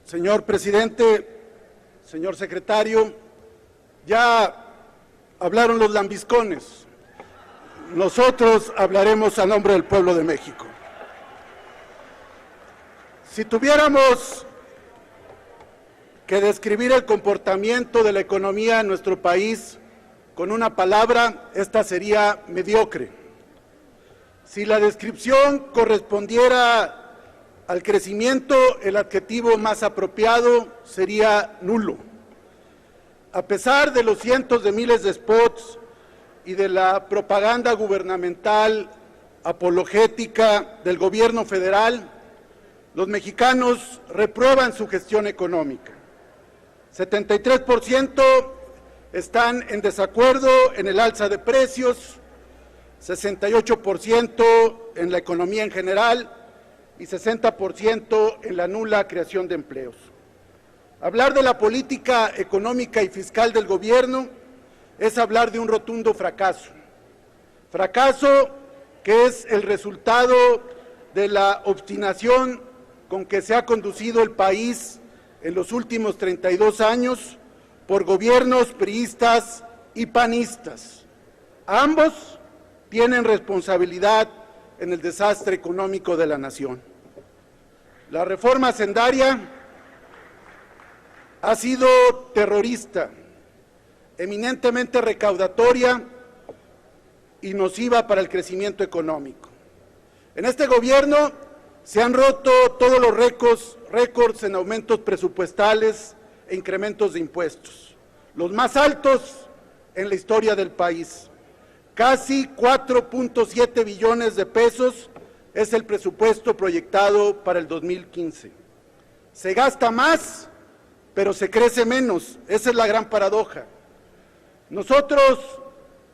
Señor presidente, señor secretario, ya hablaron los lambiscones. Nosotros hablaremos a nombre del pueblo de México. Si tuviéramos que describir el comportamiento de la economía en nuestro país con una palabra, esta sería mediocre. Si la descripción correspondiera al crecimiento, el adjetivo más apropiado sería nulo. A pesar de los cientos de miles de spots y de la propaganda gubernamental apologética del gobierno federal, los mexicanos reprueban su gestión económica. 73% están en desacuerdo en el alza de precios, 68% en la economía en general y 60% en la nula creación de empleos. Hablar de la política económica y fiscal del gobierno es hablar de un rotundo fracaso. Fracaso que es el resultado de la obstinación con que se ha conducido el país en los últimos 32 años por gobiernos priistas y panistas. Ambos tienen responsabilidad en el desastre económico de la nación. La reforma hacendaria ha sido terrorista, eminentemente recaudatoria y nociva para el crecimiento económico. En este gobierno se han roto todos los récords en aumentos presupuestales e incrementos de impuestos, los más altos en la historia del país. Casi 4.7 billones de pesos es el presupuesto proyectado para el 2015. Se gasta más, pero se crece menos. Esa es la gran paradoja. Nosotros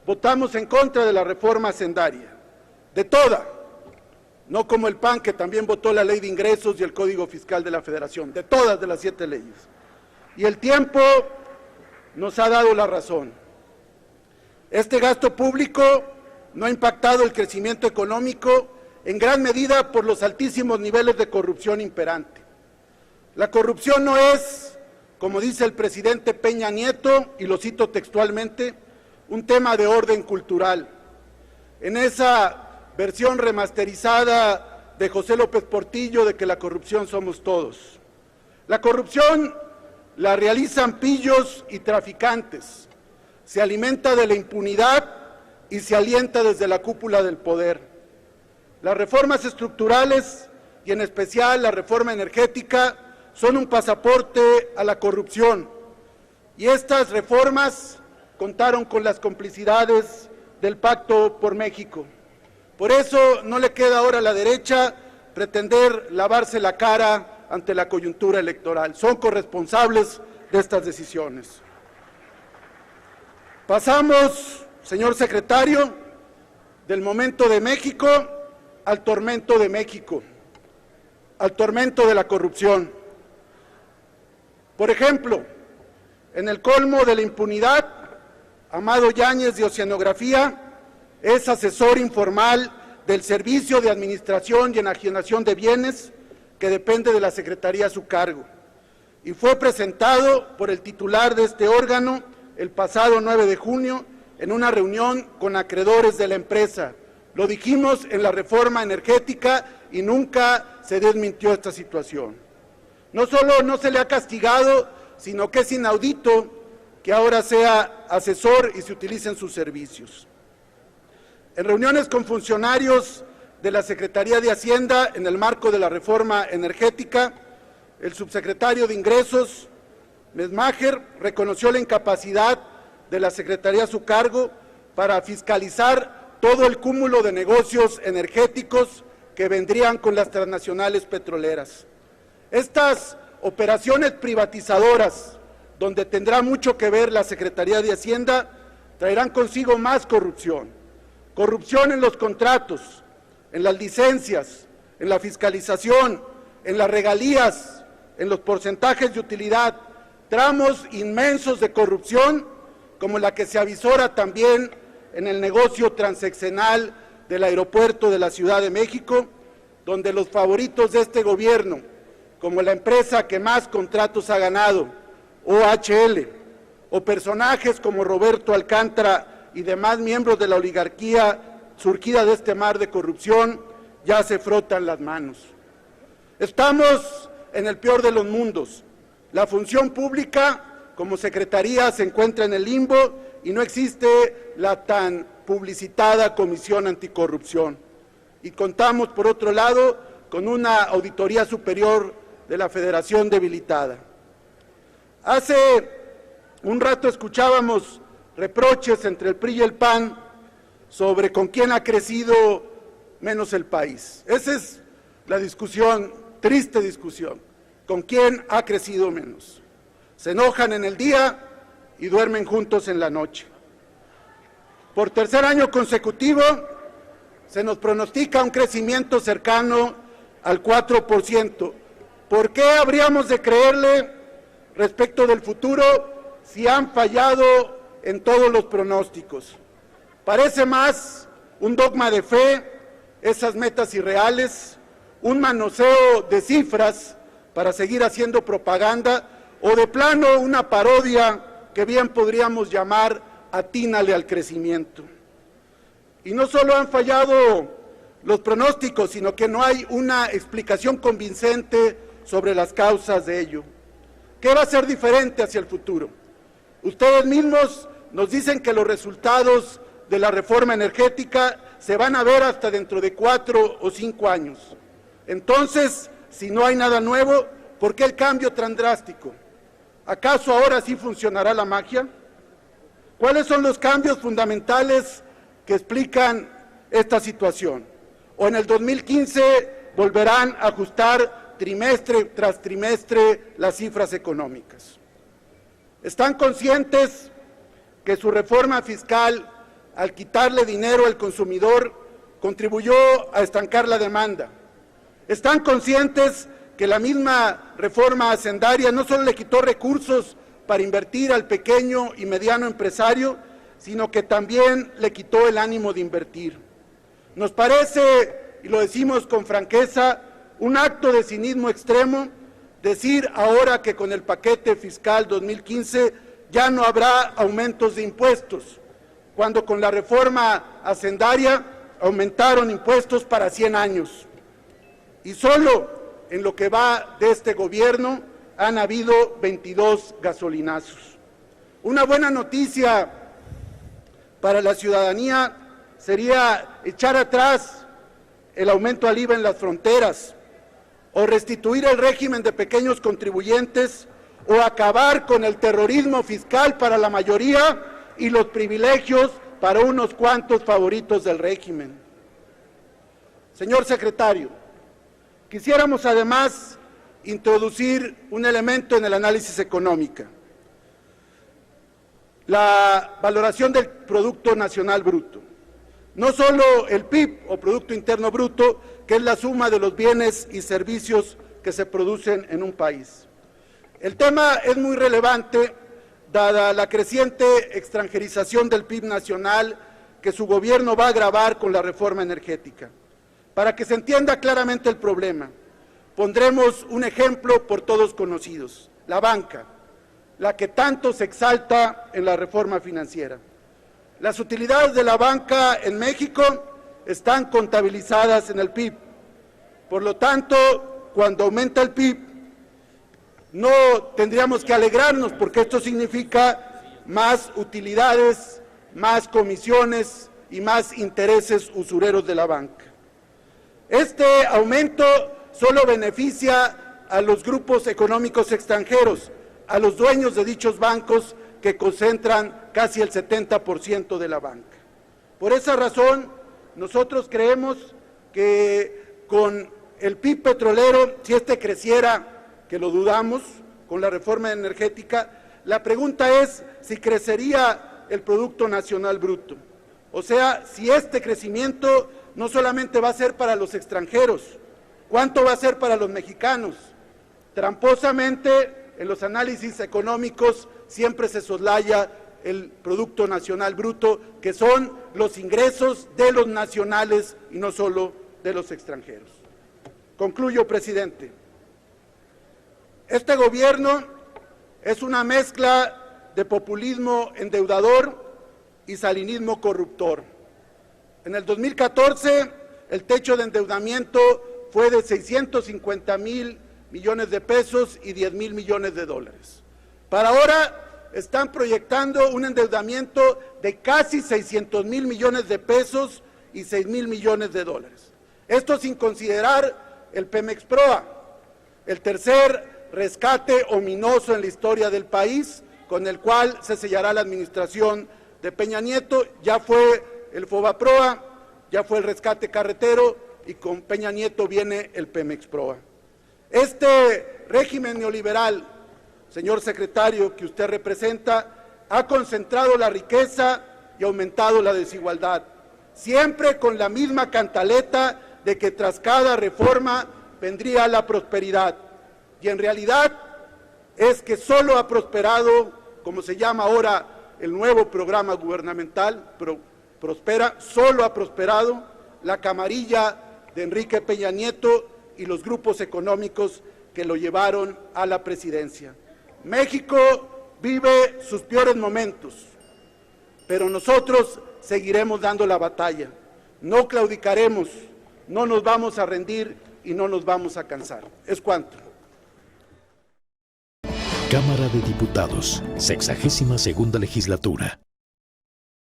votamos en contra de la reforma hacendaria, de toda, no como el PAN, que también votó la Ley de Ingresos y el Código Fiscal de la Federación, de todas de las 7 leyes. Y el tiempo nos ha dado la razón. Este gasto público no ha impactado el crecimiento económico en gran medida por los altísimos niveles de corrupción imperante. La corrupción no es, como dice el presidente Peña Nieto, y lo cito textualmente, un tema de orden cultural. En esa versión remasterizada de José López Portillo de que la corrupción somos todos. La corrupción la realizan pillos y traficantes. Se alimenta de la impunidad y se alienta desde la cúpula del poder. Las reformas estructurales y en especial la reforma energética son un pasaporte a la corrupción y estas reformas contaron con las complicidades del Pacto por México. Por eso no le queda ahora a la derecha pretender lavarse la cara ante la coyuntura electoral. Son corresponsables de estas decisiones. Pasamos, señor secretario, del momento de México al tormento de México, al tormento de la corrupción. Por ejemplo, en el colmo de la impunidad, Amado Yáñez de Oceanografía es asesor informal del Servicio de Administración y Enajenación de Bienes que depende de la Secretaría a su cargo y fue presentado por el titular de este órgano el pasado 9 de junio en una reunión con acreedores de la empresa. Lo dijimos en la reforma energética y nunca se desmintió esta situación. No solo no se le ha castigado, sino que es inaudito que ahora sea asesor y se utilicen sus servicios. En reuniones con funcionarios de la Secretaría de Hacienda en el marco de la reforma energética, el subsecretario de Ingresos, Mesmacher, reconoció la incapacidad de la Secretaría a su cargo para fiscalizar todo el cúmulo de negocios energéticos que vendrían con las transnacionales petroleras. Estas operaciones privatizadoras, donde tendrá mucho que ver la Secretaría de Hacienda, traerán consigo más corrupción. Corrupción en los contratos, en las licencias, en la fiscalización, en las regalías, en los porcentajes de utilidad, tramos inmensos de corrupción como la que se avisora también en el negocio transeccional del aeropuerto de la Ciudad de México, donde los favoritos de este gobierno, como la empresa que más contratos ha ganado, OHL, o personajes como Roberto Alcántara y demás miembros de la oligarquía surgida de este mar de corrupción, ya se frotan las manos. Estamos en el peor de los mundos. La función pública, como secretaría, se encuentra en el limbo y no existe la tan publicitada Comisión Anticorrupción. Y contamos, por otro lado, con una auditoría superior de la Federación debilitada. Hace un rato escuchábamos reproches entre el PRI y el PAN sobre con quién ha crecido menos el país. Esa es la discusión, triste discusión, con quién ha crecido menos. Se enojan en el día y duermen juntos en la noche. Por tercer año consecutivo se nos pronostica un crecimiento cercano al 4%. ¿Por qué habríamos de creerle respecto del futuro si han fallado en todos los pronósticos? Parece más un dogma de fe, esas metas irreales, un manoseo de cifras para seguir haciendo propaganda, o de plano una parodia que bien podríamos llamar atínale al crecimiento. Y no solo han fallado los pronósticos, sino que no hay una explicación convincente sobre las causas de ello. ¿Qué va a ser diferente hacia el futuro? Ustedes mismos nos dicen que los resultados de la reforma energética se van a ver hasta dentro de 4 o 5 años. Entonces, si no hay nada nuevo, ¿por qué el cambio tan drástico? ¿Acaso ahora sí funcionará la magia? ¿Cuáles son los cambios fundamentales que explican esta situación? ¿O en el 2015 volverán a ajustar trimestre tras trimestre las cifras económicas? ¿Están conscientes que su reforma fiscal, al quitarle dinero al consumidor, contribuyó a estancar la demanda? ¿Están conscientes que la misma reforma hacendaria no solo le quitó recursos para invertir al pequeño y mediano empresario, sino que también le quitó el ánimo de invertir? Nos parece, y lo decimos con franqueza, un acto de cinismo extremo decir ahora que con el paquete fiscal 2015 ya no habrá aumentos de impuestos, cuando con la reforma hacendaria aumentaron impuestos para 100 años. Y solo en lo que va de este gobierno han habido 22 gasolinazos. Una buena noticia para la ciudadanía sería echar atrás el aumento al IVA en las fronteras, o restituir el régimen de pequeños contribuyentes, o acabar con el terrorismo fiscal para la mayoría y los privilegios para unos cuantos favoritos del régimen. Señor secretario, quisiéramos además introducir un elemento en el análisis económico: la valoración del Producto Nacional Bruto. No solo el PIB o Producto Interno Bruto, que es la suma de los bienes y servicios que se producen en un país. El tema es muy relevante dada la creciente extranjerización del PIB nacional que su gobierno va a agravar con la reforma energética. Para que se entienda claramente el problema, pondremos un ejemplo por todos conocidos: la banca, la que tanto se exalta en la reforma financiera. Las utilidades de la banca en México están contabilizadas en el PIB. Por lo tanto, cuando aumenta el PIB, no tendríamos que alegrarnos, porque esto significa más utilidades, más comisiones y más intereses usureros de la banca. Este aumento solo beneficia a los grupos económicos extranjeros, a los dueños de dichos bancos que concentran casi el 70% de la banca. Por esa razón, nosotros creemos que con el PIB petrolero, si este creciera, que lo dudamos, con la reforma energética, la pregunta es si crecería el Producto Nacional Bruto. O sea, si este crecimiento no solamente va a ser para los extranjeros, ¿cuánto va a ser para los mexicanos? Tramposamente, en los análisis económicos siempre se soslaya el Producto Nacional Bruto, que son los ingresos de los nacionales y no solo de los extranjeros. Concluyo, presidente. Este gobierno es una mezcla de populismo endeudador y salinismo corruptor. En el 2014, el techo de endeudamiento fue de 650,000 millones de pesos y 10,000 millones de dólares. Para ahora están proyectando un endeudamiento de casi 600,000 millones de pesos y 6,000 millones de dólares. Esto sin considerar el Pemex Proa, el tercer rescate ominoso en la historia del país, con el cual se sellará la administración de Peña Nieto. Ya fue el Fobaproa, ya fue el rescate carretero y con Peña Nieto viene el Pemex Proa. Este régimen neoliberal, señor secretario, que usted representa, ha concentrado la riqueza y aumentado la desigualdad, siempre con la misma cantaleta de que tras cada reforma vendría la prosperidad. Y en realidad es que solo ha prosperado, como se llama ahora el nuevo programa gubernamental, Prospera, solo ha prosperado la camarilla de Enrique Peña Nieto y los grupos económicos que lo llevaron a la presidencia. México vive sus peores momentos, pero nosotros seguiremos dando la batalla. No claudicaremos, no nos vamos a rendir y no nos vamos a cansar. Es cuanto. Cámara de Diputados, 62ª legislatura.